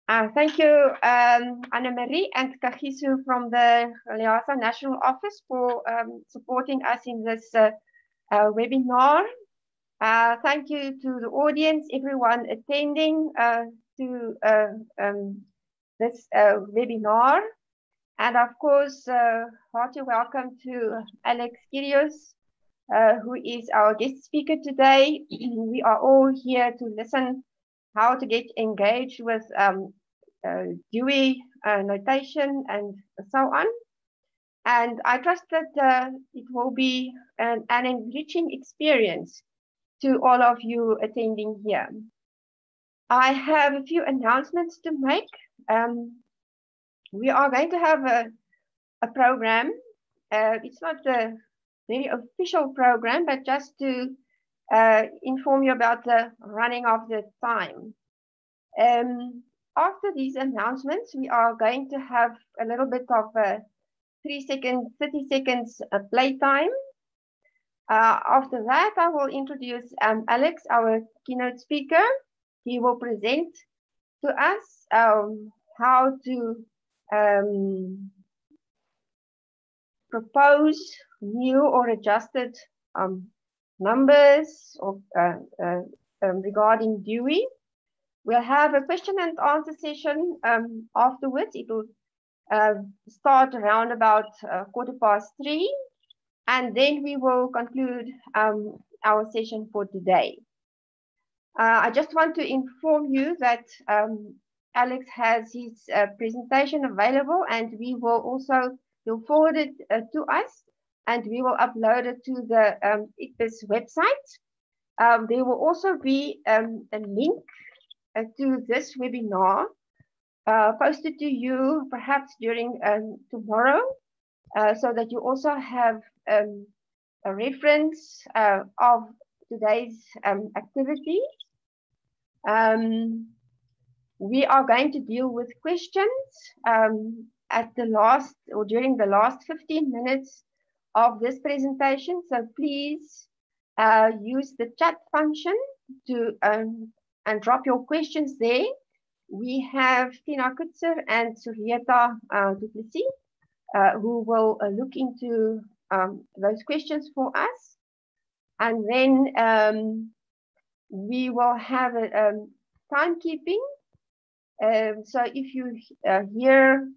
Thank you, Anna-Marie and Kagiso from the LIASA National Office for supporting us in this webinar. Thank you to the audience, everyone attending to this webinar. And of course, hearty welcome to Alex Kyrios, who is our guest speaker today. We are all here to listen how to get engaged with Dewey notation and so on. And I trust that it will be an enriching experience to all of you attending here. I have a few announcements to make. We are going to have a program. It's not a very official program, but just to inform you about the running of the time. After these announcements, we are going to have a little bit of a 30 seconds playtime. After that, I will introduce Alex, our keynote speaker. He will present to us how to propose new or adjusted numbers or, regarding Dewey. We'll have a question and answer session afterwards. It will start around about 3:15, and then we will conclude our session for today. I just want to inform you that Alex has his presentation available, and we will also, he'll forward it to us, and we will upload it to the IGBIS website. There will also be a link to this webinar posted to you perhaps during tomorrow, so that you also have a reference of today's activity. We are going to deal with questions at the last or during the last 15 minutes of this presentation. So please use the chat function to and drop your questions there. We have Tina Kutzer and Surieta du Plessis who will look into those questions for us. And then we will have a timekeeping. So if you hear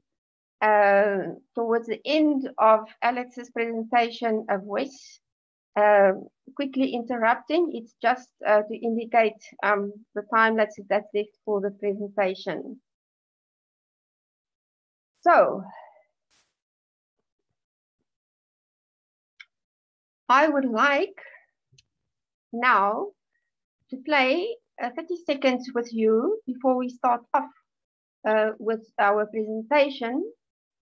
towards the end of Alex's presentation a voice quickly interrupting, it's just to indicate the time that's left for the presentation. So I would like now to play 30 seconds with you before we start off with our presentation.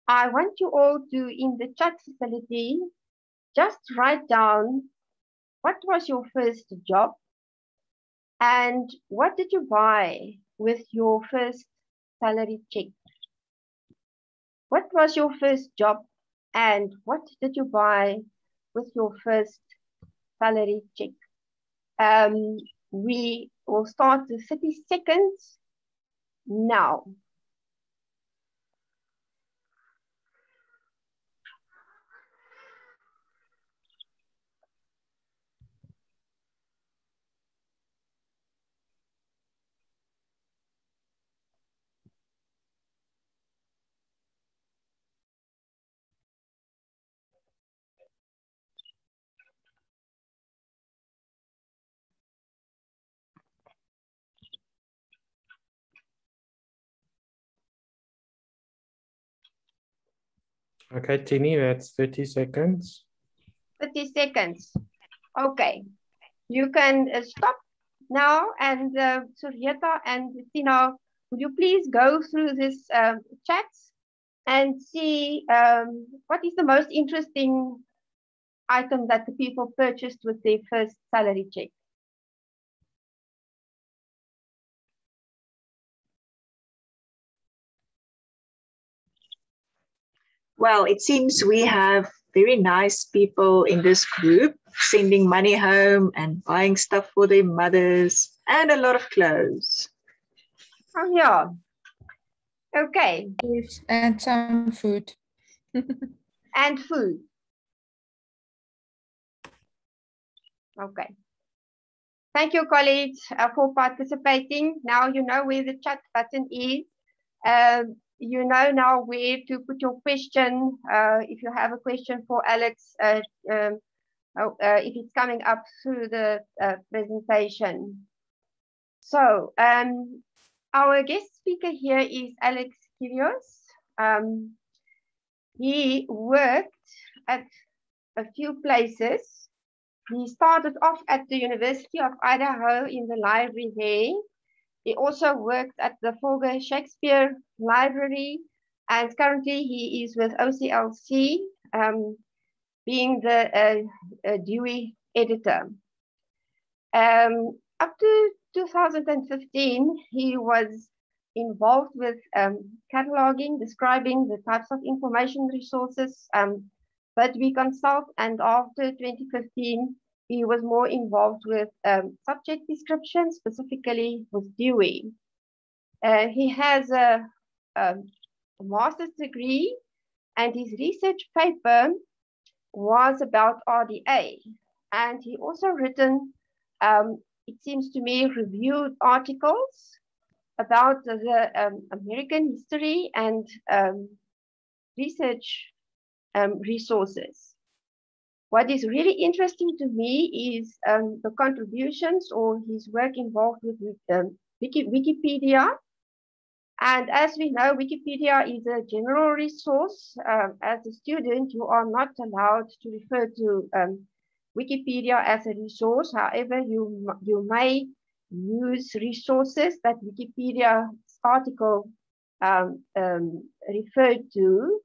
I want you all to, in the chat facility, just write down what was your first job and what did you buy with your first salary check. What was your first job and what did you buy with your first salary check? We will start the 30 seconds now. Okay, Tini, that's 30 seconds. 30 seconds. Okay. You can stop now, and Surieta and Tina, would you please go through this chats and see what is the most interesting item that the people purchased with their first salary check? Well, it seems we have very nice people in this group sending money home and buying stuff for their mothers and a lot of clothes. Oh, yeah. Okay, And some food. and food. Okay. Thank you, colleagues, for participating. Now you know where the chat button is. You know now where to put your question. If you have a question for Alex, if it's coming up through the presentation. So our guest speaker here is Alex Kyrios. He worked at a few places. He started off at the University of Idaho in the library there. He also worked at the Folger Shakespeare Library, and currently he is with OCLC, being the Dewey editor. Up to 2015, he was involved with cataloging, describing the types of information resources that we consult, and after 2015, he was more involved with subject description, specifically with Dewey. He has a master's degree, and his research paper was about RDA. And he also written, it seems to me, reviewed articles about the American history and research resources. What is really interesting to me is the contributions or his work involved with Wikipedia. And as we know, Wikipedia is a general resource. As a student, you are not allowed to refer to Wikipedia as a resource. However, you may use resources that Wikipedia article referred to.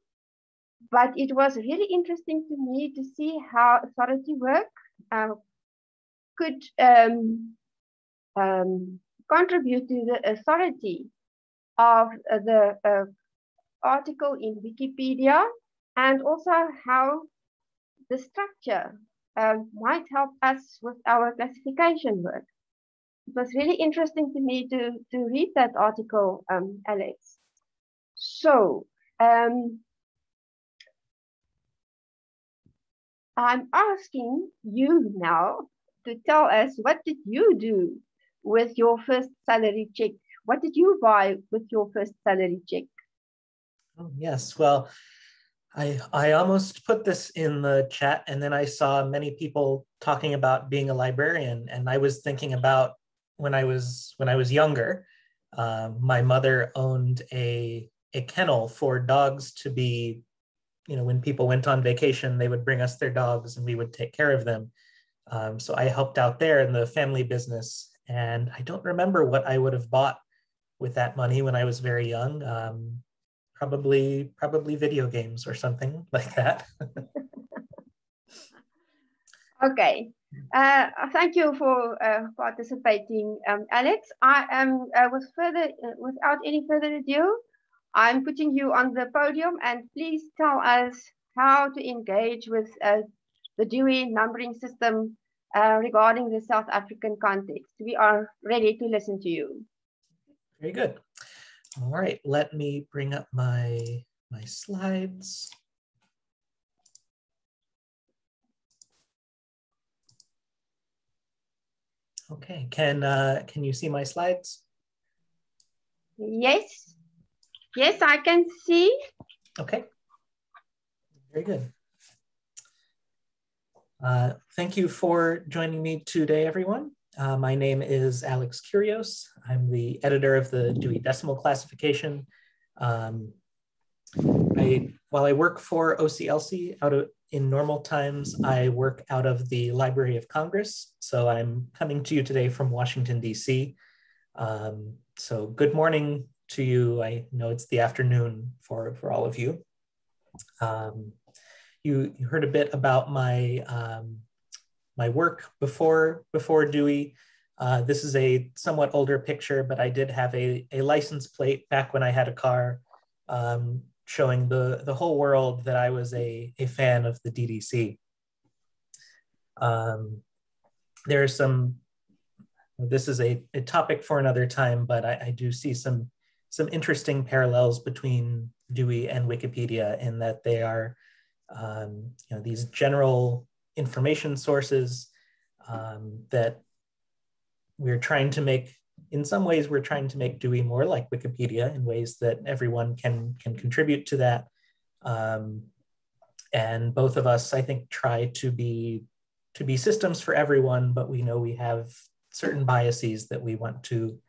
But it was really interesting to me to see how authority work could contribute to the authority of the article in Wikipedia, and also how the structure might help us with our classification work. It was really interesting to me to read that article, Alex. So, I'm asking you now to tell us, what did you do with your first salary check? What did you buy with your first salary check? Oh, yes, well, I almost put this in the chat, and then I saw many people talking about being a librarian, and I was thinking about when I was younger. My mother owned a kennel for dogs to be, you know, when people went on vacation, they would bring us their dogs and we would take care of them. So I helped out there in the family business, and I don't remember what I would have bought with that money when I was very young. Probably video games or something like that. Okay, thank you for participating, Alex. I am without any further ado, I'm putting you on the podium, and please tell us how to engage with the Dewey numbering system regarding the South African context. We are ready to listen to you. Very good. All right, let me bring up my slides. Okay, can you see my slides? Yes. Yes, I can see. Okay, very good. Thank you for joining me today, everyone. My name is Alex Kyrios. I'm the editor of the Dewey Decimal Classification. While I work for OCLC in normal times, I work out of the Library of Congress. So I'm coming to you today from Washington, DC. So good morning to you. I know it's the afternoon for all of you. You heard a bit about my my work before Dewey. This is a somewhat older picture, but I did have a license plate back when I had a car, showing the whole world that I was a fan of the DDC. There are some, this is a topic for another time, but I do see some some interesting parallels between Dewey and Wikipedia in that they are these general information sources that we're trying to make, in some ways, we're trying to make Dewey more like Wikipedia in ways that everyone can contribute to that. And both of us, I think, try to be systems for everyone, but we know we have certain biases that we want to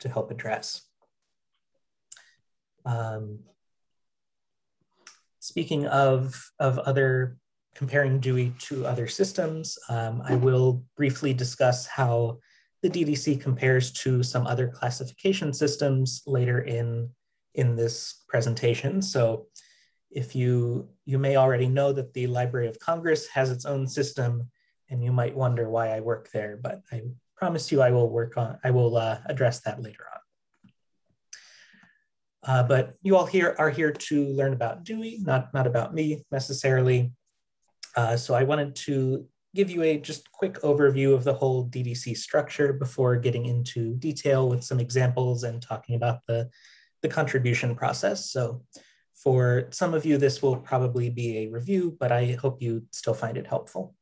help address. Speaking of other, comparing Dewey to other systems, I will briefly discuss how the DDC compares to some other classification systems later in this presentation. So if you may already know that the Library of Congress has its own system, and you might wonder why I work there, but I promise you I will address that later on. But you all are here to learn about Dewey, not about me necessarily. So I wanted to give you a just quick overview of the whole DDC structure before getting into detail with some examples and talking about the contribution process. So for some of you, this will probably be a review, but I hope you still find it helpful.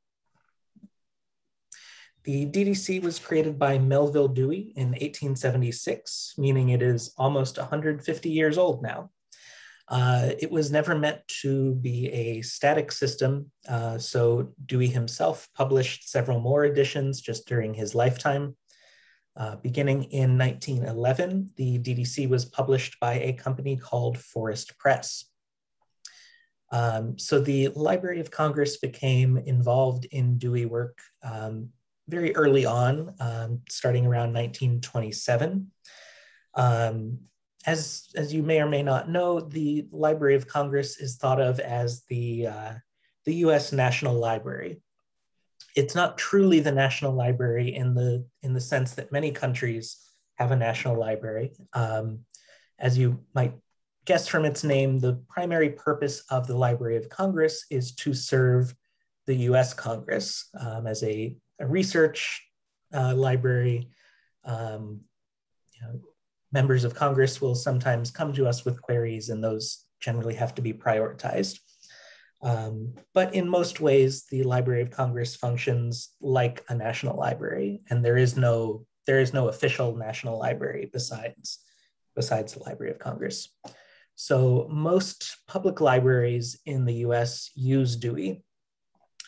The DDC was created by Melville Dewey in 1876, meaning it is almost 150 years old now. It was never meant to be a static system, so Dewey himself published several more editions just during his lifetime. Beginning in 1911, the DDC was published by a company called Forest Press. So the Library of Congress became involved in Dewey work very early on, starting around 1927. As you may or may not know, the Library of Congress is thought of as the US National Library. It's not truly the National Library in the sense that many countries have a national library. As you might guess from its name, the primary purpose of the Library of Congress is to serve the US Congress as a research library. Members of Congress will sometimes come to us with queries, and those generally have to be prioritized. But in most ways, the Library of Congress functions like a national library, and there is no official national library besides the Library of Congress. So most public libraries in the US use Dewey,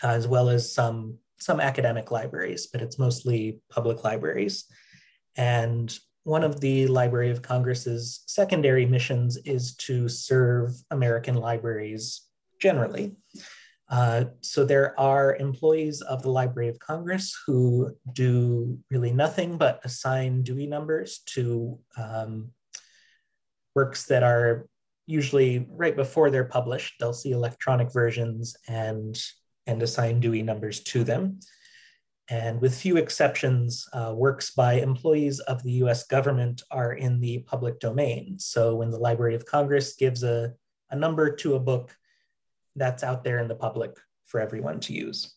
as well as some academic libraries, but it's mostly public libraries. And one of the Library of Congress's secondary missions is to serve American libraries generally. So there are employees of the Library of Congress who do really nothing but assign Dewey numbers to works that are usually right before they're published. They'll see electronic versions and assign Dewey numbers to them. And with few exceptions, works by employees of the US government are in the public domain. So when the Library of Congress gives a number to a book, that's out there in the public for everyone to use.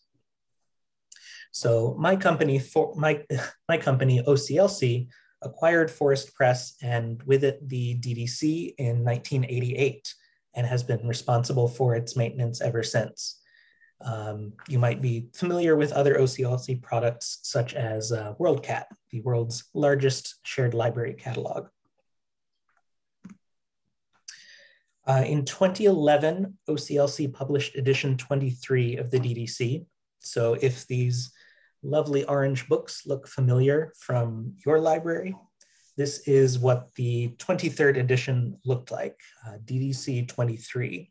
So my company, OCLC, acquired Forest Press, and with it the DDC in 1988, and has been responsible for its maintenance ever since. You might be familiar with other OCLC products such as WorldCat, the world's largest shared library catalog. In 2011, OCLC published edition 23 of the DDC. So if these lovely orange books look familiar from your library, this is what the 23rd edition looked like, DDC 23.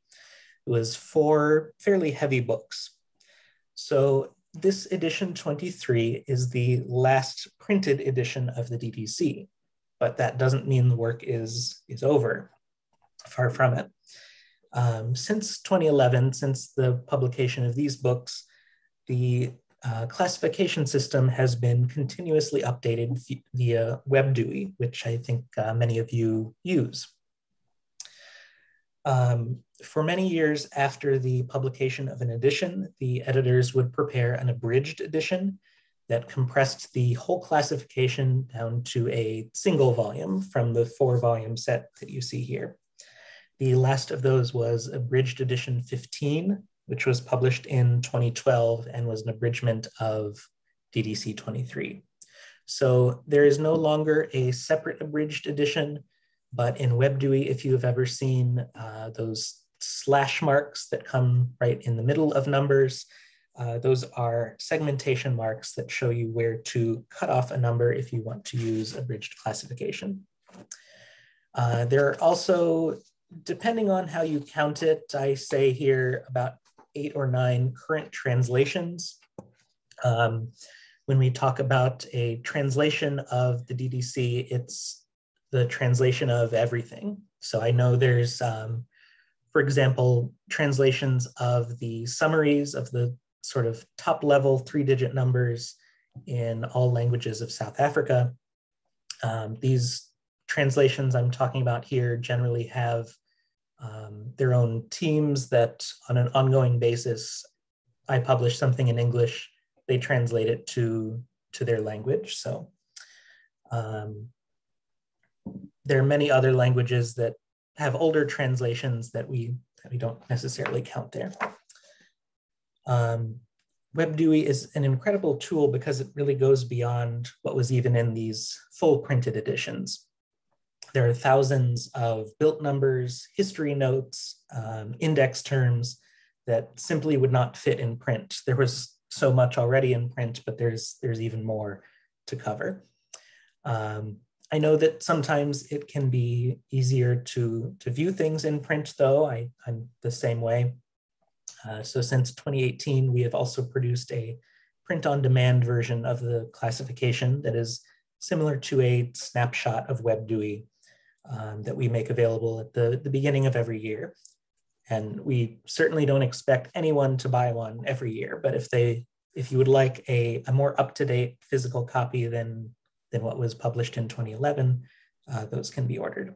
It was 4 fairly heavy books. So this edition 23 is the last printed edition of the DDC, but that doesn't mean the work is over. Far from it. Since 2011, since the publication of these books, the classification system has been continuously updated via WebDewey, which I think many of you use. For many years after the publication of an edition, the editors would prepare an abridged edition, that compressed the whole classification down to a single volume from the 4-volume set that you see here. The last of those was Abridged Edition 15, which was published in 2012 and was an abridgment of DDC 23. So there is no longer a separate abridged edition, but in WebDewey, if you have ever seen those slash marks that come right in the middle of numbers, those are segmentation marks that show you where to cut off a number if you want to use abridged classification. There are also, depending on how you count it, I say here about 8 or 9 current translations. When we talk about a translation of the DDC, it's the translation of everything. So I know there's, for example, translations of the summaries of the sort of top level 3-digit numbers in all languages of South Africa. These translations I'm talking about here generally have their own teams that on an ongoing basis, I publish something in English, they translate it to their language. So there are many other languages that have older translations that we don't necessarily count there. WebDewey is an incredible tool because it really goes beyond what was even in these full printed editions. There are thousands of built numbers, history notes, index terms that simply would not fit in print. There was so much already in print, but there's even more to cover. I know that sometimes it can be easier to view things in print though. I'm the same way. So since 2018, we have also produced a print-on-demand version of the classification that is similar to a snapshot of WebDewey that we make available at the beginning of every year. And we certainly don't expect anyone to buy one every year, but if you would like a more up-to-date physical copy than what was published in 2011, those can be ordered.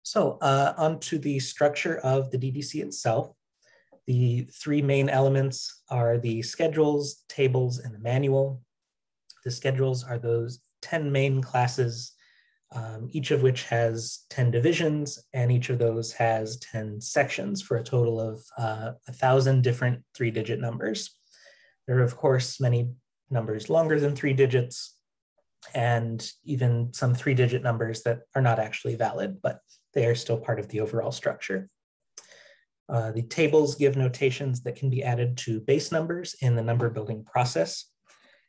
So on to the structure of the DDC itself. The 3 main elements are the schedules, tables, and the manual. The schedules are those 10 main classes, each of which has 10 divisions, and each of those has 10 sections for a total of 1,000 different 3-digit numbers. There are, of course, many numbers longer than 3 digits, and even some 3-digit numbers that are not actually valid, but they are still part of the overall structure. The tables give notations that can be added to base numbers in the number building process,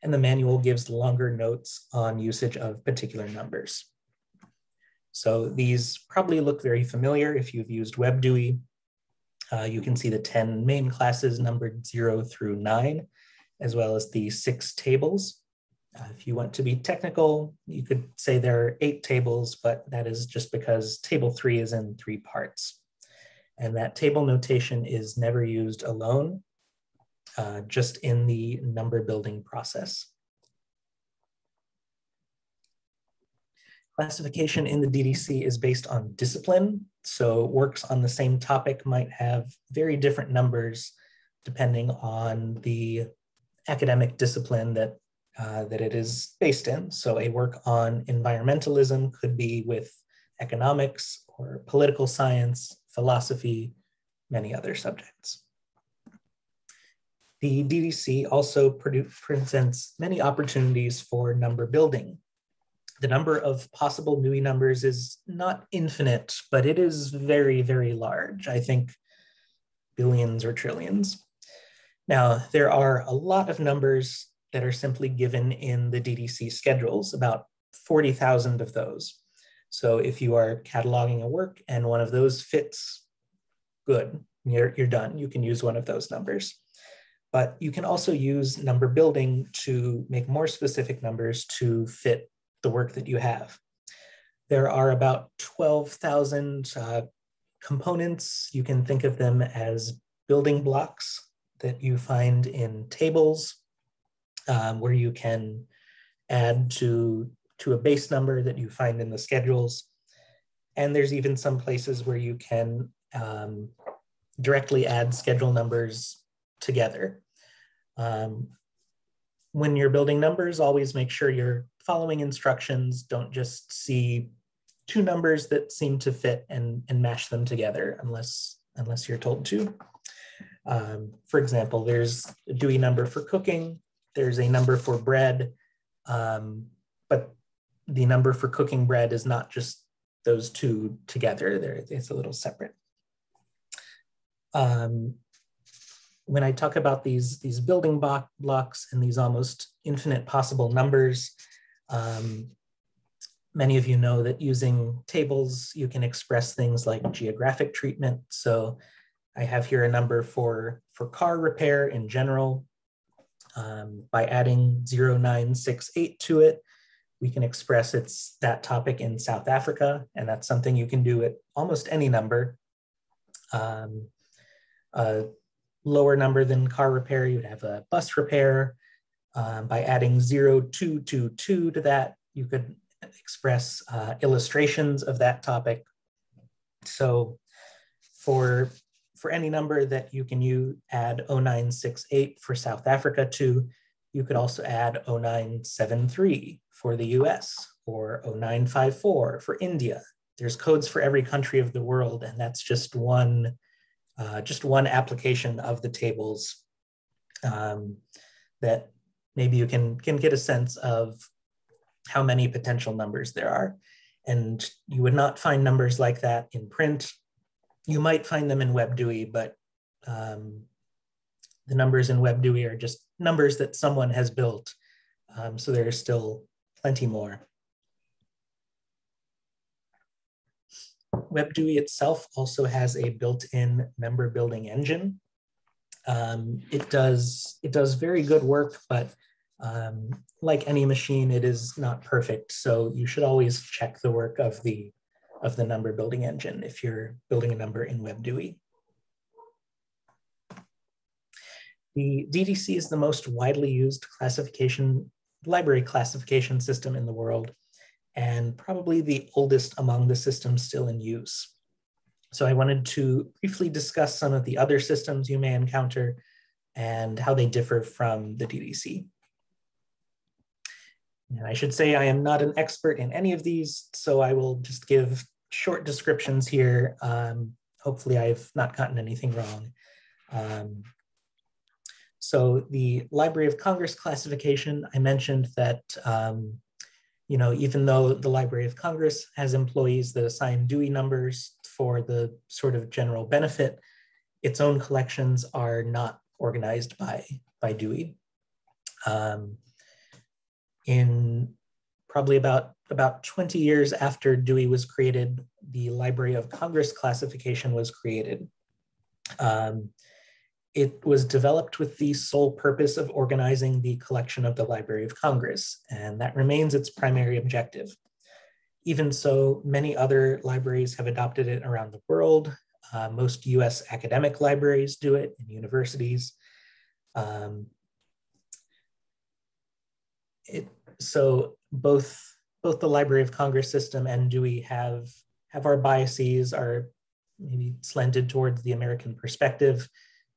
and the manual gives longer notes on usage of particular numbers. So these probably look very familiar if you've used WebDewey. You can see the 10 main classes numbered 0 through 9, as well as the 6 tables. If you want to be technical, you could say there are 8 tables, but that is just because table 3 is in 3 parts. And that table notation is never used alone, just in the number building process. Classification in the DDC is based on discipline. So works on the same topic might have very different numbers depending on the academic discipline that it is based in. So a work on environmentalism could be with economics or political science, philosophy, many other subjects. The DDC also presents many opportunities for number building. The number of possible NUI numbers is not infinite, but it is very, very large. I think billions or trillions. Now, there are a lot of numbers that are simply given in the DDC schedules, about 40,000 of those. So if you are cataloging a work and one of those fits, good, you're done. You can use one of those numbers. But you can also use number building to make more specific numbers to fit the work that you have. There are about 12,000 components. You can think of them as building blocks that you find in tables where you can add to a base number that you find in the schedules. And there's even some places where you can directly add schedule numbers together. when you're building numbers, always make sure you're following instructions. Don't just see two numbers that seem to fit and mash them together unless you're told to. For example, there's a Dewey number for cooking. There's a number for bread, but the number for cooking bread is not just those two together. It's a little separate. When I talk about these building blocks and these almost infinite possible numbers, many of you know that using tables, you can express things like geographic treatment. So I have here a number for car repair in general. By adding 0968 to it, we can express that topic in South Africa, and that's something you can do at almost any number. A lower number than car repair, you would have a bus repair. By adding 0222 to that, you could express illustrations of that topic. So for any number that you can add 0968 for South Africa to, you could also add 0973 for the US or 0954 for India. There's codes for every country of the world, and that's just one application of the tables that maybe you can get a sense of how many potential numbers there are. And you would not find numbers like that in print. You might find them in WebDewey, but the numbers in WebDewey are just numbers that someone has built. So there are still plenty more. WebDewey itself also has a built-in member building engine. It does very good work, but like any machine, it is not perfect. So you should always check the work of the number building engine if you're building a number in WebDewey. The DDC is the most widely used library classification system in the world, and probably the oldest among the systems still in use. So I wanted to briefly discuss some of the other systems you may encounter and how they differ from the DDC. And I should say I am not an expert in any of these, so I will just give short descriptions here. Hopefully I've not gotten anything wrong. So the Library of Congress classification, I mentioned that even though the Library of Congress has employees that assign Dewey numbers for the sort of general benefit, its own collections are not organized by Dewey. In probably about 20 years after Dewey was created, the Library of Congress classification was created. It was developed with the sole purpose of organizing the collection of the Library of Congress, and that remains its primary objective. Even so, many other libraries have adopted it around the world. Most US academic libraries do it in universities. So both the Library of Congress system and Dewey have our biases, are maybe slanted towards the American perspective.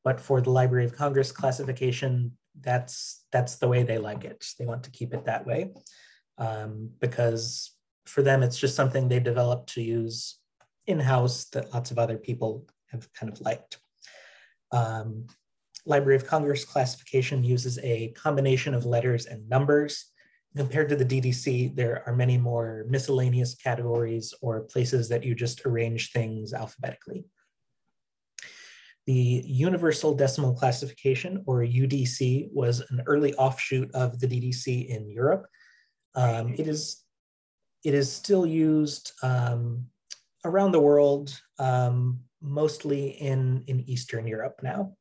But for the Library of Congress classification, that's the way they like it. They want to keep it that way because for them, it's just something they developed to use in-house that lots of other people have kind of liked. Library of Congress classification uses a combination of letters and numbers. Compared to the DDC, there are many more miscellaneous categories or places that you just arrange things alphabetically. The Universal Decimal Classification, or UDC, was an early offshoot of the DDC in Europe. It is still used around the world, mostly in Eastern Europe now.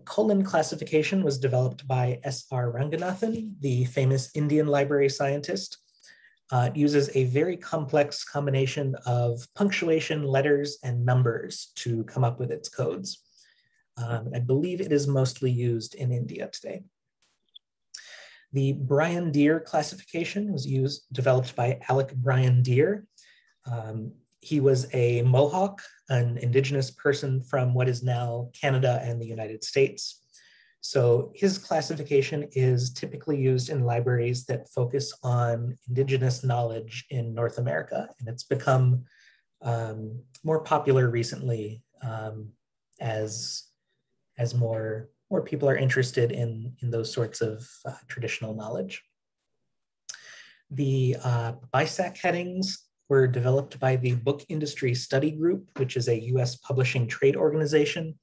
Colon classification was developed by S.R. Ranganathan, the famous Indian library scientist. It uses a very complex combination of punctuation, letters, and numbers to come up with its codes. I believe it is mostly used in India today. The Brian Deere classification was developed by Alec Brian Deere. He was a Mohawk, an indigenous person from what is now Canada and the United States. So his classification is typically used in libraries that focus on indigenous knowledge in North America, and it's become more popular recently as more people are interested in those sorts of traditional knowledge. The BISAC headings were developed by the Book Industry Study Group, which is a US publishing trade organization.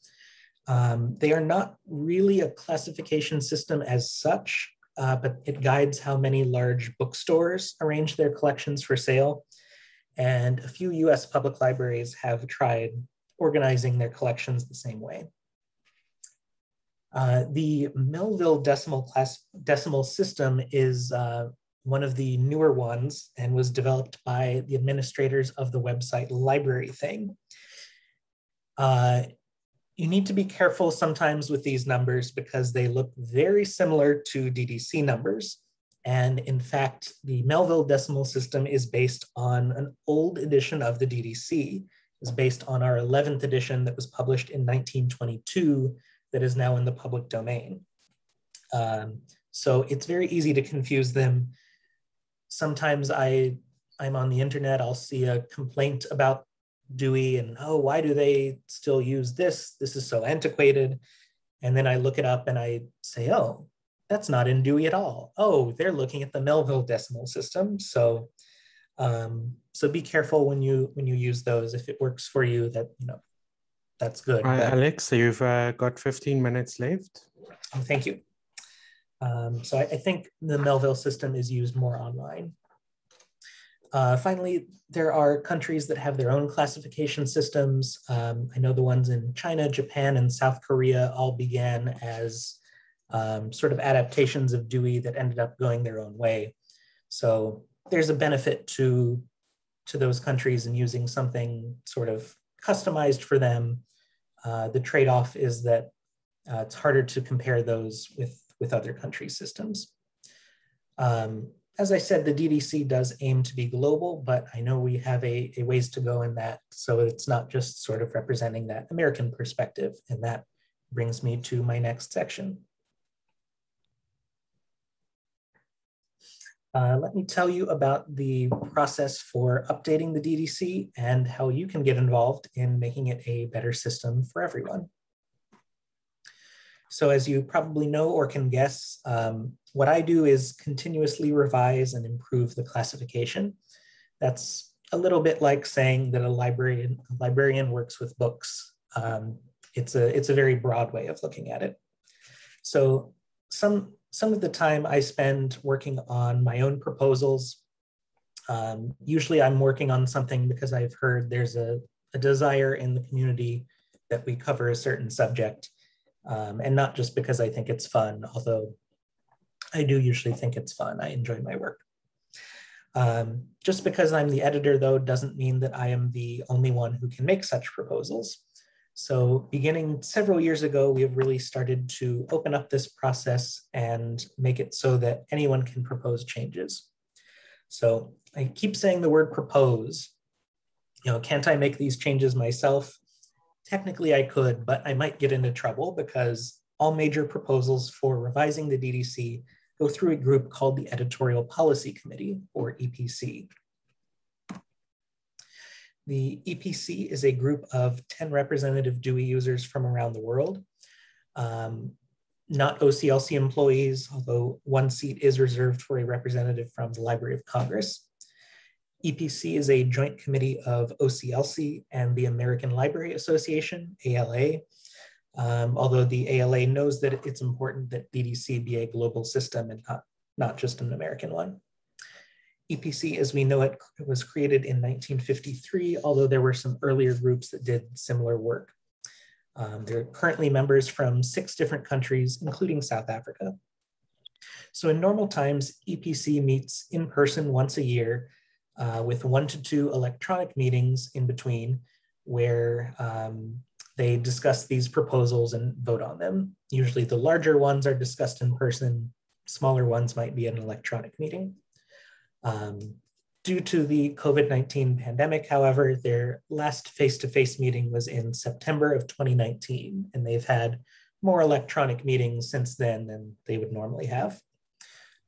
They are not really a classification system as such, but it guides how many large bookstores arrange their collections for sale. And a few US public libraries have tried organizing their collections the same way. The Melville decimal system is one of the newer ones and was developed by the administrators of the website Library Thing. You need to be careful sometimes with these numbers because they look very similar to DDC numbers. And in fact, the Melville decimal system is based on an old edition of the DDC. It's based on our 11th edition that was published in 1922 that is now in the public domain. So it's very easy to confuse them. Sometimes I'm on the internet, I'll see a complaint about Dewey and, oh, why do they still use this? This is so antiquated. And then I look it up and I say, oh, that's not in Dewey at all. Oh, they're looking at the Melville decimal system. So, so be careful when you use those. If it works for you, that's good. Alex, you've got 15 minutes left. Oh, thank you. So I think the Melville system is used more online. Finally, there are countries that have their own classification systems. I know the ones in China, Japan, and South Korea all began as sort of adaptations of Dewey that ended up going their own way. So there's a benefit to those countries in using something sort of customized for them. The trade-off is that it's harder to compare those with other country systems. As I said, the DDC does aim to be global, but I know we have a ways to go in that. So it's not just sort of representing that American perspective. And that brings me to my next section. Let me tell you about the process for updating the DDC and how you can get involved in making it a better system for everyone. So as you probably know or can guess, what I do is continuously revise and improve the classification. That's a little bit like saying that a librarian works with books. It's a very broad way of looking at it. So some of the time I spend working on my own proposals. Usually I'm working on something because I've heard there's a desire in the community that we cover a certain subject. And not just because I think it's fun, although I do usually think it's fun. I enjoy my work. Just because I'm the editor, though, doesn't mean that I am the only one who can make such proposals. So beginning several years ago, we have really started to open up this process and make it so that anyone can propose changes. So I keep saying the word propose. Can't I make these changes myself? Technically I could, but I might get into trouble because all major proposals for revising the DDC go through a group called the Editorial Policy Committee, or EPC. The EPC is a group of 10 representative Dewey users from around the world, not OCLC employees, although one seat is reserved for a representative from the Library of Congress. EPC is a joint committee of OCLC and the American Library Association, ALA, although the ALA knows that it's important that DDC be a global system and not just an American one. EPC, as we know it, was created in 1953, although there were some earlier groups that did similar work. There are currently members from 6 different countries, including South Africa. So in normal times, EPC meets in person once a year with 1 to 2 electronic meetings in between where they discuss these proposals and vote on them. Usually the larger ones are discussed in person, smaller ones might be an electronic meeting. Due to the COVID-19 pandemic, however, their last face-to-face meeting was in September of 2019, and they've had more electronic meetings since then than they would normally have.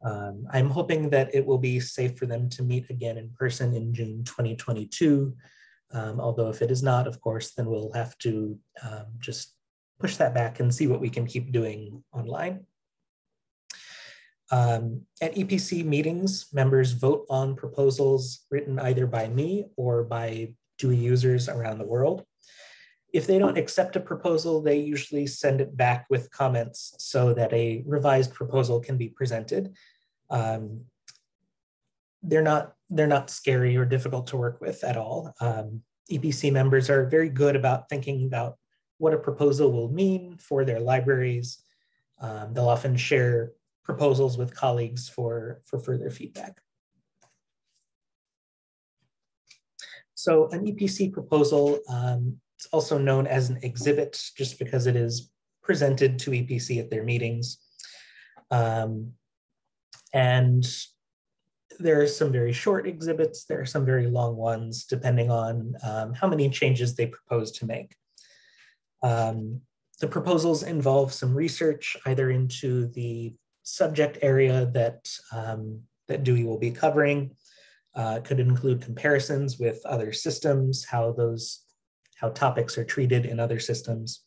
I'm hoping that it will be safe for them to meet again in person in June 2022. Although if it is not, of course, then we'll have to just push that back and see what we can keep doing online. At EPC meetings, members vote on proposals written either by me or by DOE users around the world. If they don't accept a proposal, they usually send it back with comments so that a revised proposal can be presented. They're not scary or difficult to work with at all. EPC members are very good about thinking about what a proposal will mean for their libraries. They'll often share proposals with colleagues for further feedback. So an EPC proposal, it's also known as an exhibit just because it is presented to EPC at their meetings. And there are some very short exhibits, there are some very long ones, depending on how many changes they propose to make. The proposals involve some research either into the subject area that DOE will be covering. Could include comparisons with other systems, how topics are treated in other systems.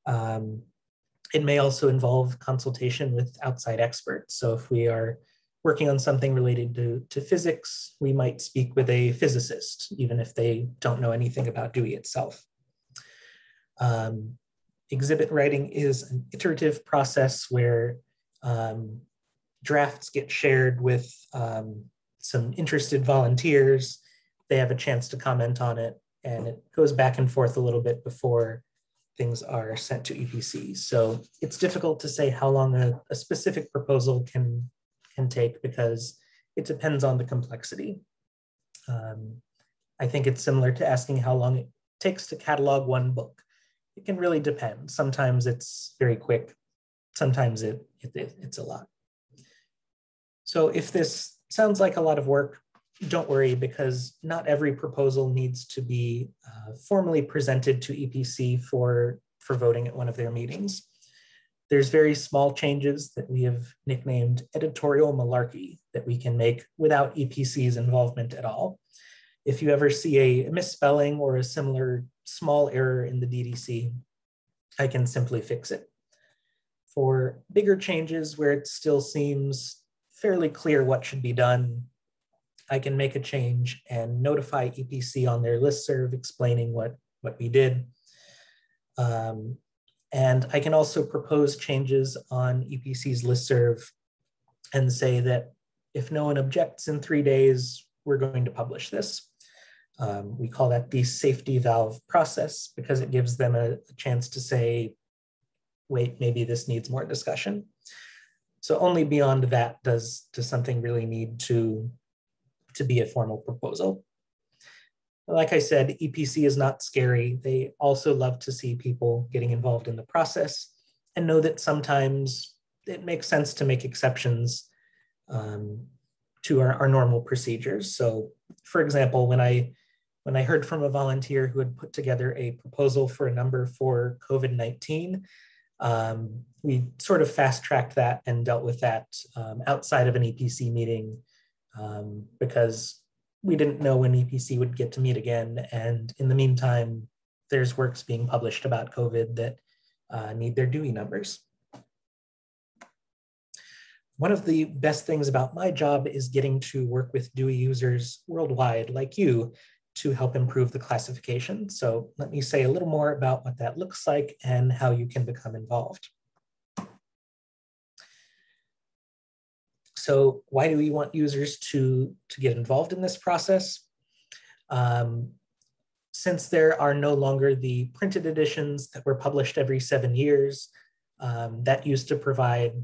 It may also involve consultation with outside experts. So if we are working on something related to physics, we might speak with a physicist, even if they don't know anything about DOE itself. Exhibit writing is an iterative process where drafts get shared with some interested volunteers. They have a chance to comment on it, and it goes back and forth a little bit before things are sent to EPC. So it's difficult to say how long a specific proposal can take because it depends on the complexity. I think it's similar to asking how long it takes to catalog one book. It can really depend. Sometimes it's very quick. Sometimes it's a lot. So if this sounds like a lot of work, don't worry, because not every proposal needs to be formally presented to EPC for voting at one of their meetings. There's very small changes that we have nicknamed Editorial Malarkey that we can make without EPC's involvement at all. If you ever see a misspelling or a similar small error in the DDC, I can simply fix it. For bigger changes where it still seems fairly clear what should be done, I can make a change and notify EPC on their listserv explaining what we did. And I can also propose changes on EPC's listserv and say that if no one objects in 3 days, we're going to publish this. We call that the safety valve process because it gives them a chance to say, wait, maybe this needs more discussion. So only beyond that does something really need to be a formal proposal. Like I said, EPC is not scary. They also love to see people getting involved in the process and know that sometimes it makes sense to make exceptions to our normal procedures. So for example, when I heard from a volunteer who had put together a proposal for a number for COVID-19, we sort of fast-tracked that and dealt with that outside of an EPC meeting because we didn't know when EPC would get to meet again. And in the meantime, there's works being published about COVID that need their DOE numbers. One of the best things about my job is getting to work with DOE users worldwide like you to help improve the classification. So let me say a little more about what that looks like and how you can become involved. So why do we want users to get involved in this process? Since there are no longer the printed editions that were published every 7 years, that used to provide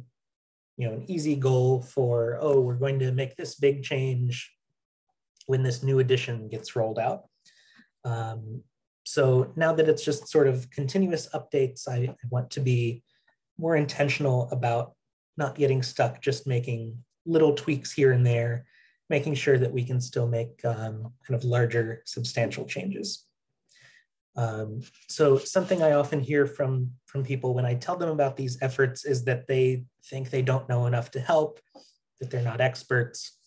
an easy goal for, oh, we're going to make this big change when this new edition gets rolled out. So now that it's just sort of continuous updates, I want to be more intentional about not getting stuck just making little tweaks here and there, making sure that we can still make kind of larger, substantial changes. So something I often hear from people when I tell them about these efforts is that they think they don't know enough to help, that they're not experts.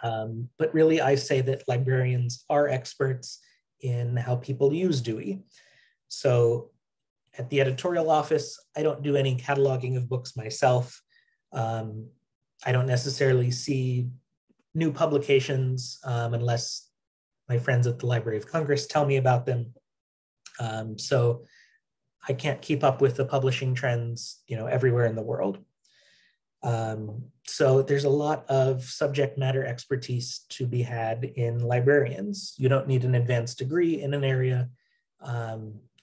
But really, I say that librarians are experts in how people use Dewey. So at the editorial office, I don't do any cataloging of books myself. I don't necessarily see new publications unless my friends at the Library of Congress tell me about them. So I can't keep up with the publishing trends, everywhere in the world. So there's a lot of subject matter expertise to be had in librarians. You don't need an advanced degree in an area.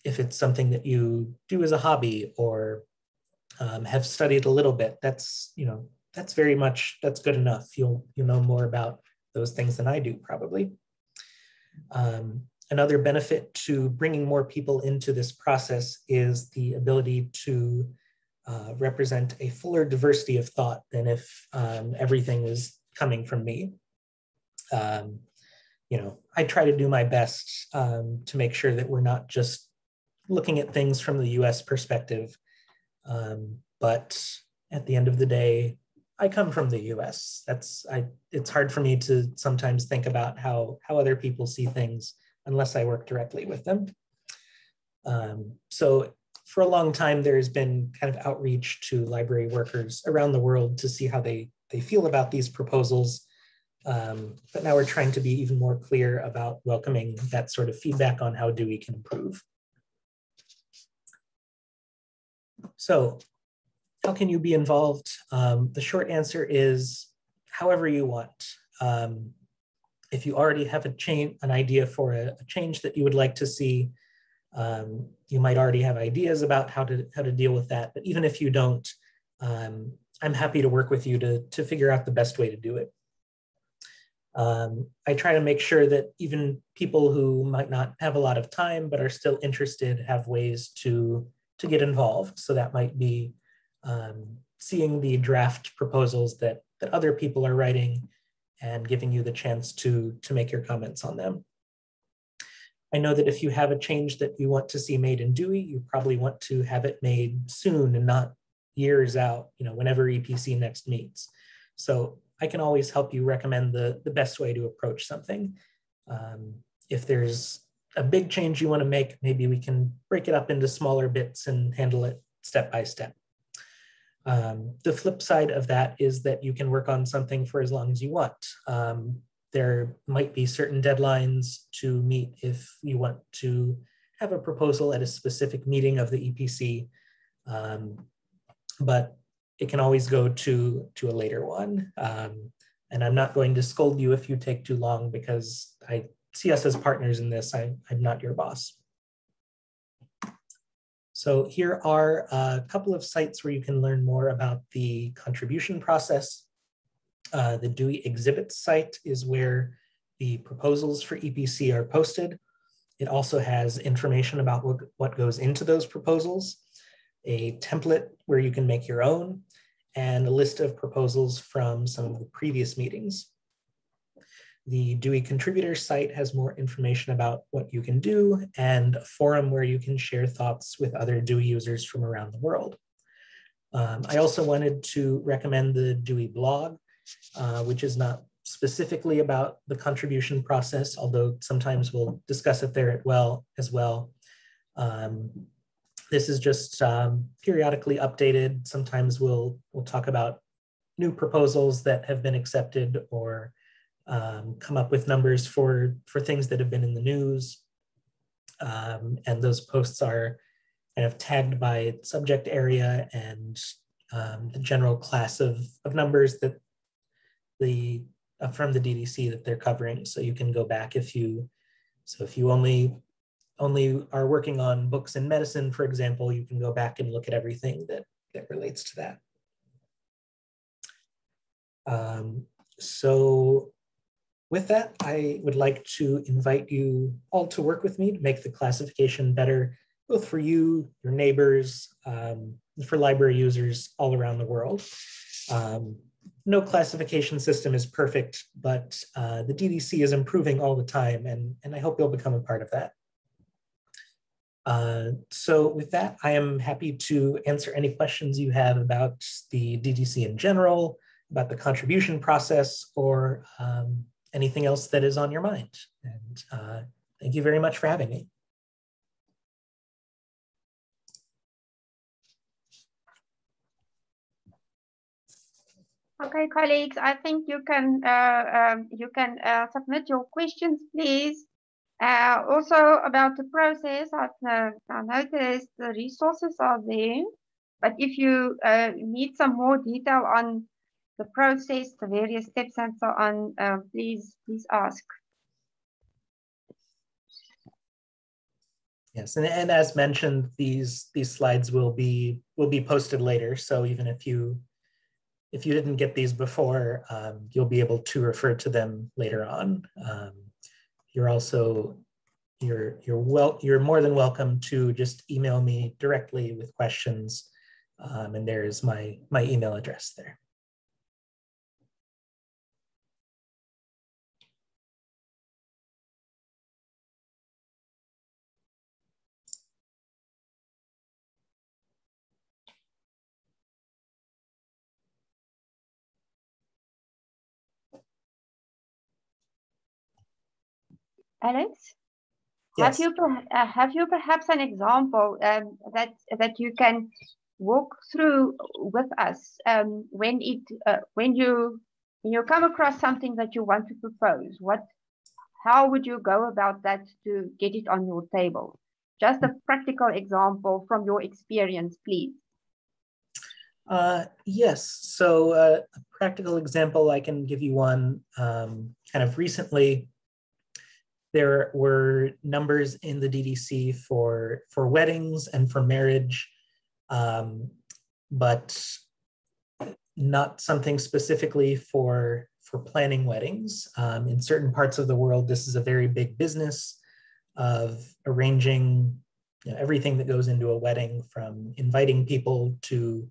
If it's something that you do as a hobby or have studied a little bit, that's good enough. You'll know more about those things than I do probably. Another benefit to bringing more people into this process is the ability to represent a fuller diversity of thought than if everything is coming from me. I try to do my best to make sure that we're not just looking at things from the US perspective, but at the end of the day, I come from the US. It's hard for me to sometimes think about how other people see things unless I work directly with them. So for a long time, there's been kind of outreach to library workers around the world to see how they feel about these proposals. But now we're trying to be even more clear about welcoming that sort of feedback on how Dewey can improve. So how can you be involved? The short answer is however you want. If you already have an idea for a change that you would like to see, you might already have ideas about how to deal with that. But even if you don't, I'm happy to work with you to figure out the best way to do it. I try to make sure that even people who might not have a lot of time but are still interested have ways to get involved. So that might be seeing the draft proposals that other people are writing and giving you the chance to make your comments on them. I know that if you have a change that you want to see made in Dewey, you probably want to have it made soon and not years out, whenever EPC next meets. So I can always help you recommend the best way to approach something. If there's a big change you want to make, maybe we can break it up into smaller bits and handle it step by step. The flip side of that is that you can work on something for as long as you want. There might be certain deadlines to meet if you want to have a proposal at a specific meeting of the EPC, but it can always go to a later one. And I'm not going to scold you if you take too long because I see us as partners in this. I'm not your boss. So here are a couple of sites where you can learn more about the contribution process. The Dewey Exhibits site is where the proposals for EPC are posted. It also has information about what goes into those proposals, a template where you can make your own, and a list of proposals from some of the previous meetings. The Dewey Contributor site has more information about what you can do and a forum where you can share thoughts with other Dewey users from around the world. I also wanted to recommend the Dewey blog, which is not specifically about the contribution process, although sometimes we'll discuss it there as well. This is just periodically updated. Sometimes we'll talk about new proposals that have been accepted or come up with numbers for things that have been in the news. And those posts are kind of tagged by subject area and the general class of numbers that from the DDC that they're covering. So you can go back if you only are working on books in medicine, for example, you can go back and look at everything that relates to that. So with that, I would like to invite you all to work with me to make the classification better, both for you, your neighbors, for library users all around the world. No classification system is perfect, but the DDC is improving all the time, and I hope you'll become a part of that. So with that, I am happy to answer any questions you have about the DDC in general, about the contribution process, or anything else that is on your mind. And thank you very much for having me. Okay, colleagues, I think you can submit your questions, please. Also about the process, I noticed the resources are there, but if you need some more detail on the process, the various steps and so on, please ask. Yes, and as mentioned, these slides will be posted later. So even if you didn't get these before, you'll be able to refer to them later on. You're also you're more than welcome to just email me directly with questions, and there's my email address there. Alex? Yes. Have you perhaps an example that you can walk through with us when you come across something that you want to propose? How would you go about that to get it on your table? Just a practical example from your experience, please. Yes. So a practical example, I can give you one kind of recently. There were numbers in the DDC for weddings and for marriage, but not something specifically for planning weddings. In certain parts of the world, this is a very big business of arranging everything that goes into a wedding, from inviting people to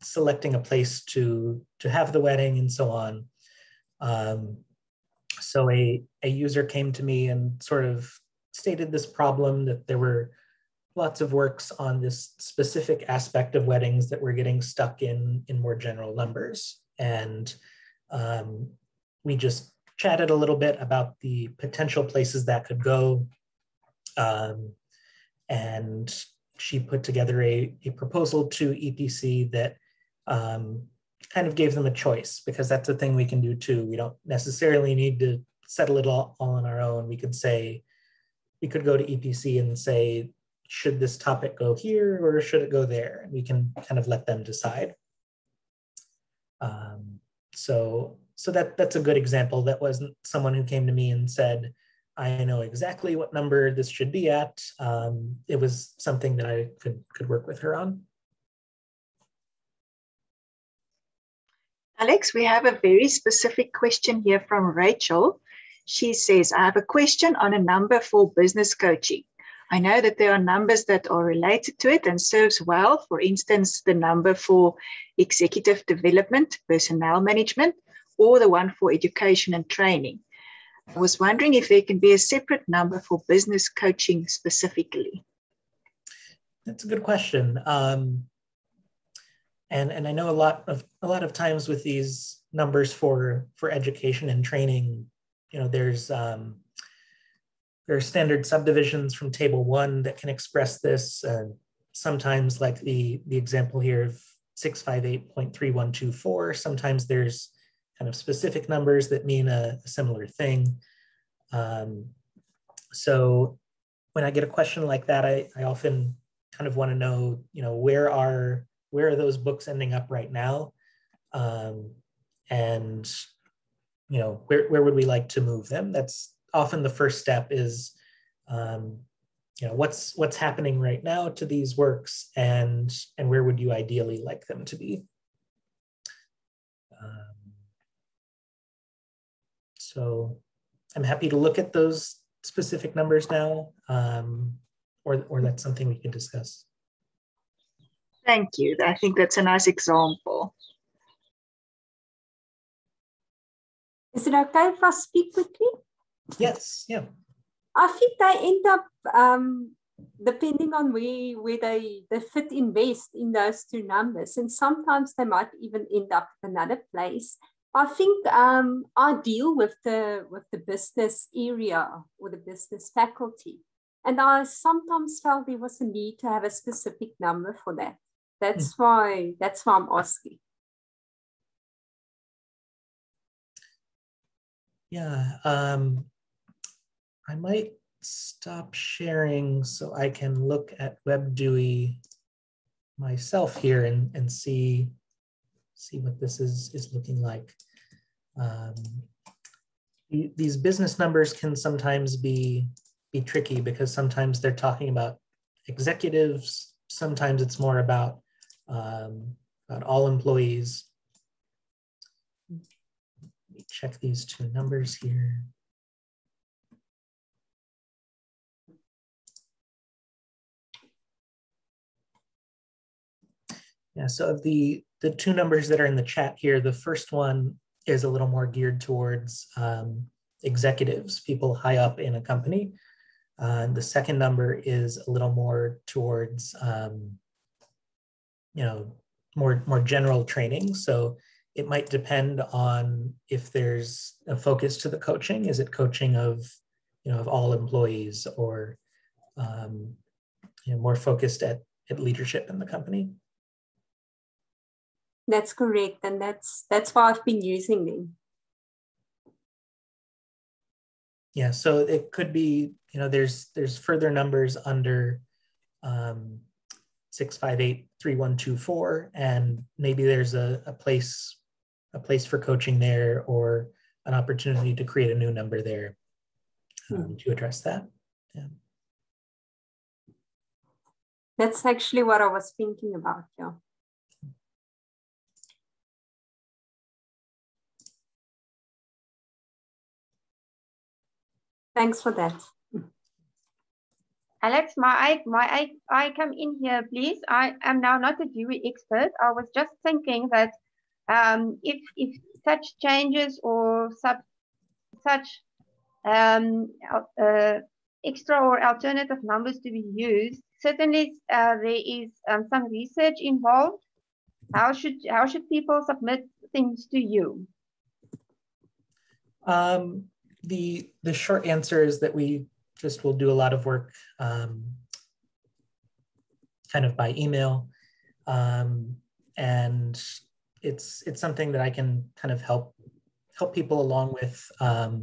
selecting a place to have the wedding and so on. So a user came to me and sort of stated this problem, that there were lots of works on this specific aspect of weddings that were getting stuck in more general numbers. And we just chatted a little bit about the potential places that could go. And she put together a proposal to EPC that kind of gave them a choice, because that's a thing we can do too. We don't necessarily need to settle it all on our own. We could go to EPC and say, should this topic go here or should it go there? And we can kind of let them decide. So that's a good example. That wasn't someone who came to me and said, I know exactly what number this should be at. It was something that I could work with her on. Alex, we have a very specific question here from Rachel. She says, I have a question on a number for business coaching. I know that there are numbers that are related to it and serves well. For instance, the number for executive development, personnel management, or the one for education and training. I was wondering if there can be a separate number for business coaching specifically. That's a good question. And I know a lot of times with these numbers for education and training, there are standard subdivisions from table 1 that can express this. Sometimes, like the example here of 658.3124, sometimes there's kind of specific numbers that mean a similar thing. So when I get a question like that, I often kind of want to know, where are those books ending up right now? And, where would we like to move them? That's often the first step is, what's happening right now to these works, and where would you ideally like them to be? So I'm happy to look at those specific numbers now, or that's something we can discuss. Thank you. I think that's a nice example. Is it okay if I speak quickly? Yes, yeah. I think they end up depending on where they fit in best in those two numbers. And sometimes they might even end up in another place. I think I deal with the business area or the business faculty. And I sometimes felt there was a need to have a specific number for that. That's why I'm asking. Yeah, I might stop sharing so I can look at WebDewey myself here and see what this is looking like. These business numbers can sometimes be tricky because sometimes they're talking about executives. Sometimes it's more about all employees. Let me check these two numbers here. Yeah, so of the two numbers that are in the chat here, the first one is a little more geared towards executives, people high up in a company. The second number is a little more towards, more general training. So it might depend on if there's a focus to the coaching. Is it coaching of all employees, or more focused at leadership in the company? That's correct, and that's why I've been using them. Yeah, so it could be, there's further numbers under 6583124, and maybe there's a place for coaching there, or an opportunity to create a new number there to address that. Yeah. That's actually what I was thinking about, yeah. Thanks for that. Alex, I come in here, please. I am now not a Dewey expert. I was just thinking that if such changes or such extra or alternative numbers to be used, certainly there is some research involved. How should people submit things to you? The short answer is that we just will do a lot of work kind of by email, and it's something that I can kind of help people along with. A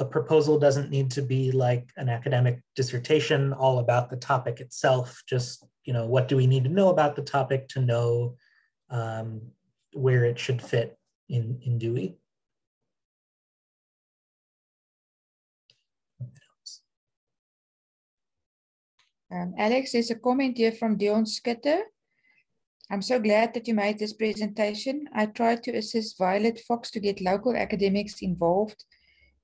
proposal doesn't need to be like an academic dissertation all about the topic itself. Just what do we need to know about the topic to know where it should fit in Dewey. Alex, there's a comment here from Dion Skitter. I'm so glad that you made this presentation. I tried to assist Violet Fox to get local academics involved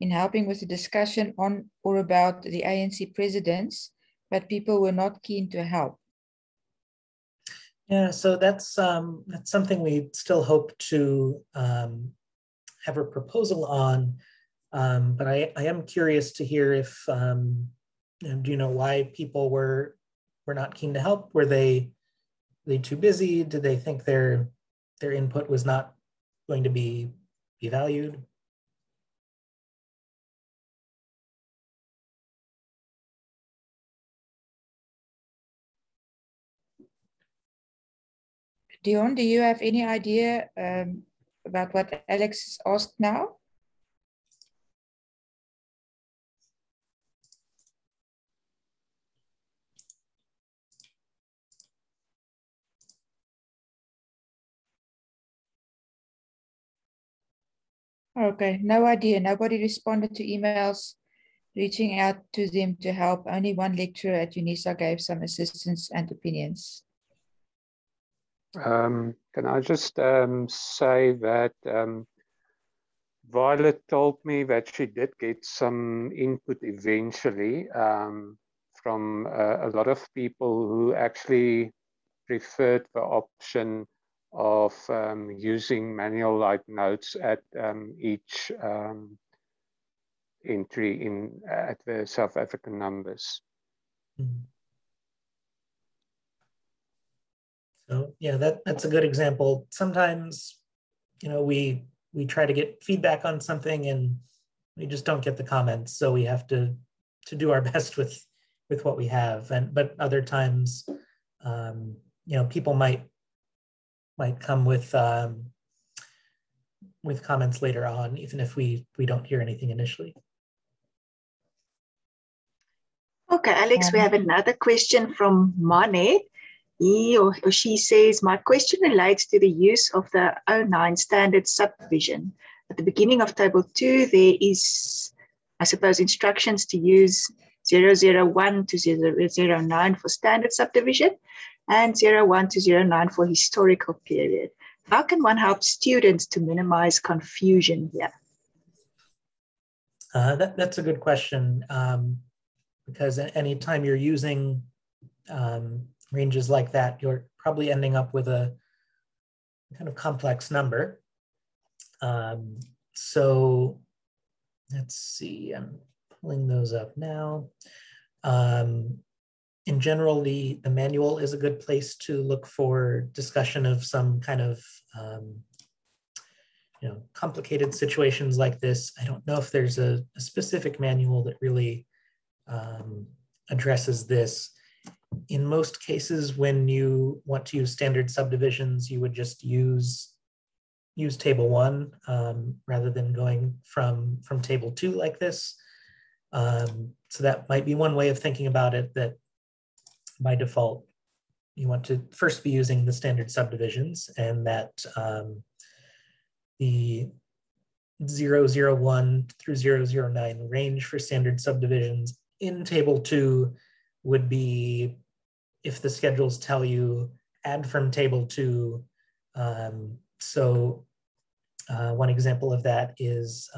in helping with the discussion on or about the ANC presidents, but people were not keen to help. Yeah, so that's something we still hope to have a proposal on, but I am curious to hear if, do you know why people were not keen to help? Were they too busy? Did they think their input was not going to be valued? Dion, do you have any idea about what Alex asked now? Okay, no idea. Nobody responded to emails reaching out to them to help. Only one lecturer at UNISA gave some assistance and opinions. Can I just say that Violet told me that she did get some input eventually from a lot of people who actually preferred the option of using manual light notes at each entry at the South African numbers. So yeah, that's a good example. Sometimes, you know, we try to get feedback on something and we just don't get the comments. So we have to do our best with what we have. But other times, you know, people might come with comments later on, even if we don't hear anything initially. Okay, Alex, we have another question from Monet. He or she says, my question relates to the use of the 09 standard subdivision. At the beginning of table 2, there is, I suppose, instructions to use 001 to 009 for standard subdivision and 01 to 09 for historical period. How can one help students to minimize confusion here? That's a good question, because anytime you're using ranges like that, you're probably ending up with a kind of complex number. So let's see, I'm pulling those up now. In general, the manual is a good place to look for discussion of some kind of you know, complicated situations like this. I don't know if there's a specific manual that really addresses this. In most cases, when you want to use standard subdivisions, you would just use table 1 rather than going from table 2 like this. So that might be one way of thinking about it, that by default, you want to first be using the standard subdivisions, and that the 001 through 009 range for standard subdivisions in table 2 would be, if the schedules tell you, add from table 2. So one example of that is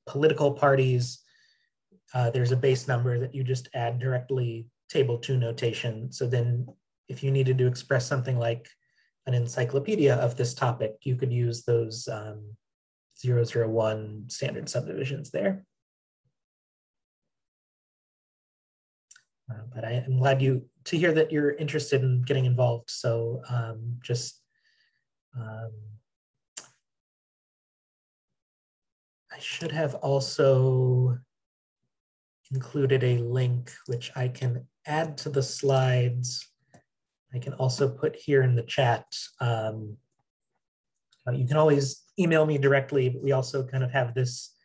political parties. There's a base number that you just add directly table 2 notation. So then if you needed to express something like an encyclopedia of this topic, you could use those 001 standard subdivisions there. But I am glad to hear that you're interested in getting involved. So I should have also included a link which I can add to the slides. I can also put here in the chat. You can always email me directly, but we also kind of have this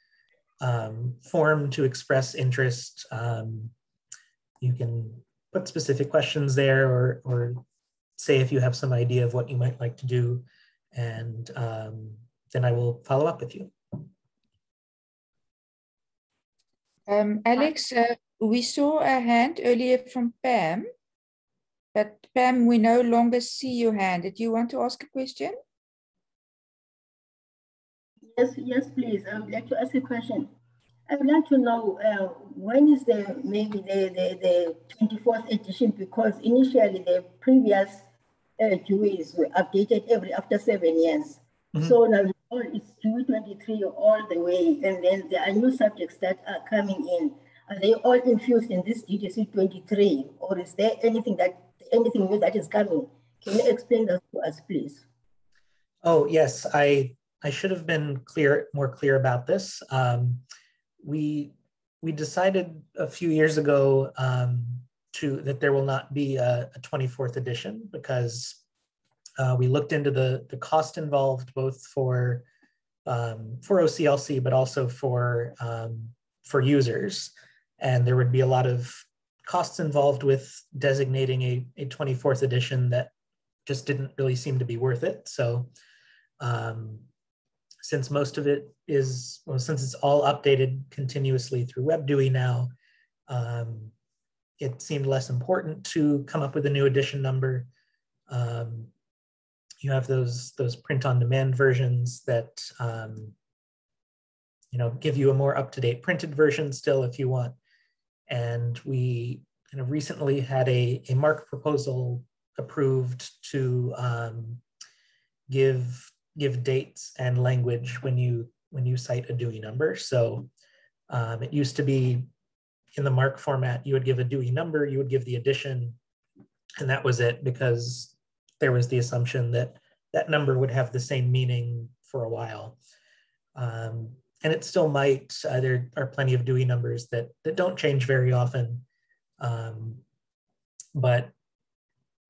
form to express interest. You can put specific questions there, or say if you have some idea of what you might like to do, and then I will follow up with you. Alex, we saw a hand earlier from Pam, but Pam, we no longer see your hand. Did you want to ask a question? Yes, please. I would like to ask a question. I would like to know when is maybe the 24th edition, because initially the previous GUIs were updated after 7 years. Mm-hmm. So now it's GUI 23 all the way, and then there are new subjects that are coming in. Are they all infused in this DDC 23, or is there anything new that is coming? Can you explain that to us, please? Oh yes, I should have been more clear about this. We decided a few years ago that there will not be a 24th edition, because we looked into the cost involved both for OCLC, but also for users, and there would be a lot of costs involved with designating a 24th edition that just didn't really seem to be worth it. So since most of it is, well, since it's all updated continuously through WebDewey now, it seemed less important to come up with a new edition number. You have those print-on-demand versions that give you a more up-to-date printed version still if you want. And we kind of recently had a MARC proposal approved to give dates and language when you cite a Dewey number. So it used to be in the mark format, you would give a Dewey number, you would give the addition, and that was it, because there was the assumption that that number would have the same meaning for a while. And it still might. There are plenty of Dewey numbers that don't change very often. But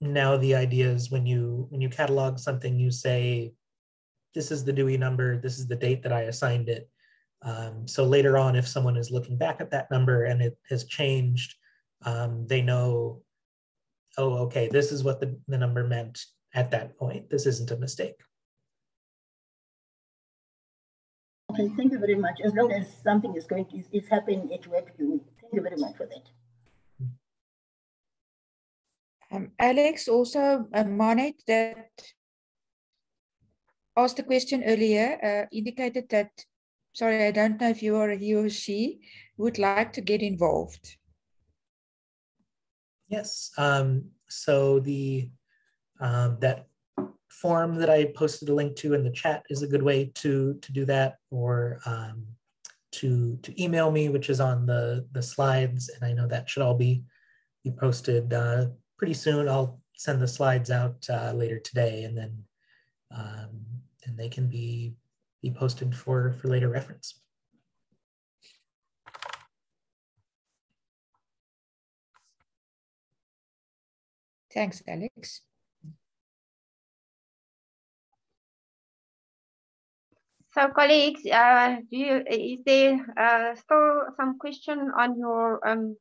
now the idea is when you catalog something, you say, this is the Dewey number, this is the date that I assigned it. So later on, if someone is looking back at that number and it has changed, they know, oh, okay, this is what the number meant at that point. This isn't a mistake. Okay, thank you very much. As long as something is happening at work, thank you very much for that. Alex, also Monet, that asked a question earlier, indicated that, sorry, I don't know if you or he or she would like to get involved. Yes, so the that form that I posted a link to in the chat is a good way to do that, or to email me, which is on the slides, and I know that should all be posted pretty soon. I'll send the slides out later today, and then and they can be posted for later reference. Thanks, Alex. So, colleagues, is there still some question on your on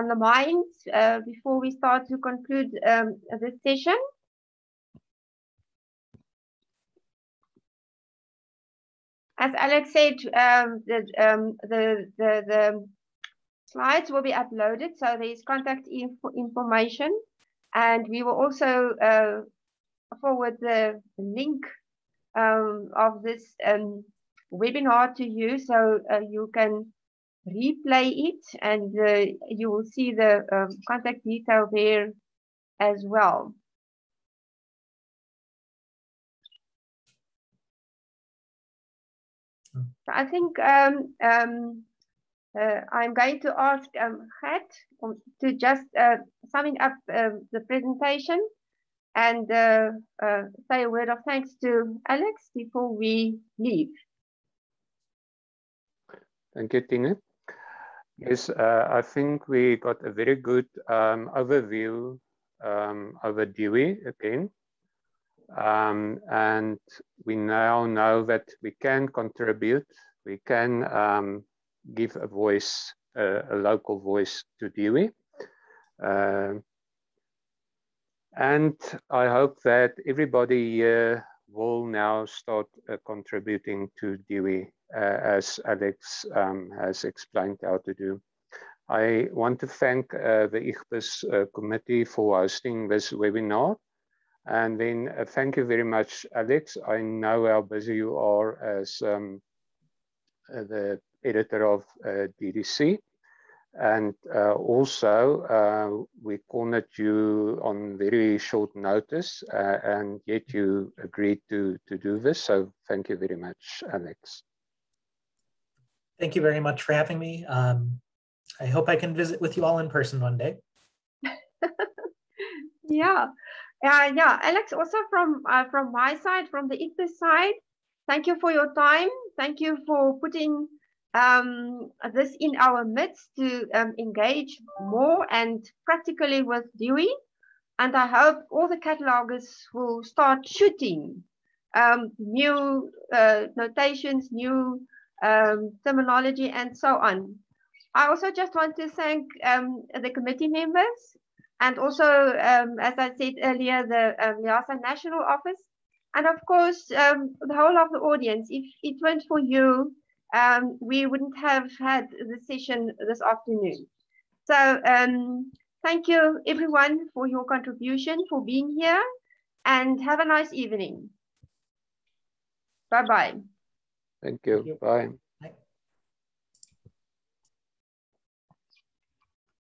the minds before we start to conclude this session? As Alex said, the slides will be uploaded, so there is contact information, and we will also forward the link of this webinar to you, so you can replay it, and you will see the contact detail there as well. I think I'm going to ask Gert to just summing up the presentation and say a word of thanks to Alex before we leave. Thank you, Tina. Yes, I think we got a very good overview over Dewey again. And we now know that we can contribute, we can give a voice, a local voice to Dewey. And I hope that everybody here will now start contributing to Dewey, as Alex has explained how to do. I want to thank the IGBIS committee for hosting this webinar. And then thank you very much, Alex. I know how busy you are as the editor of DDC. And also, we cornered you on very short notice, and yet you agreed to do this. So thank you very much, Alex. Thank you very much for having me. I hope I can visit with you all in person one day. Yeah. Yeah, Alex, also from my side, from the IGBIS side, thank you for your time. Thank you for putting this in our midst to engage more and practically with Dewey. And I hope all the catalogers will start shooting new notations, new terminology, and so on. I also just want to thank the committee members, and also, as I said earlier, the IGBIS National Office, and of course, the whole of the audience. If it weren't for you, we wouldn't have had the session this afternoon. So thank you, everyone, for your contribution, for being here, and have a nice evening. Bye-bye. Thank you. Bye.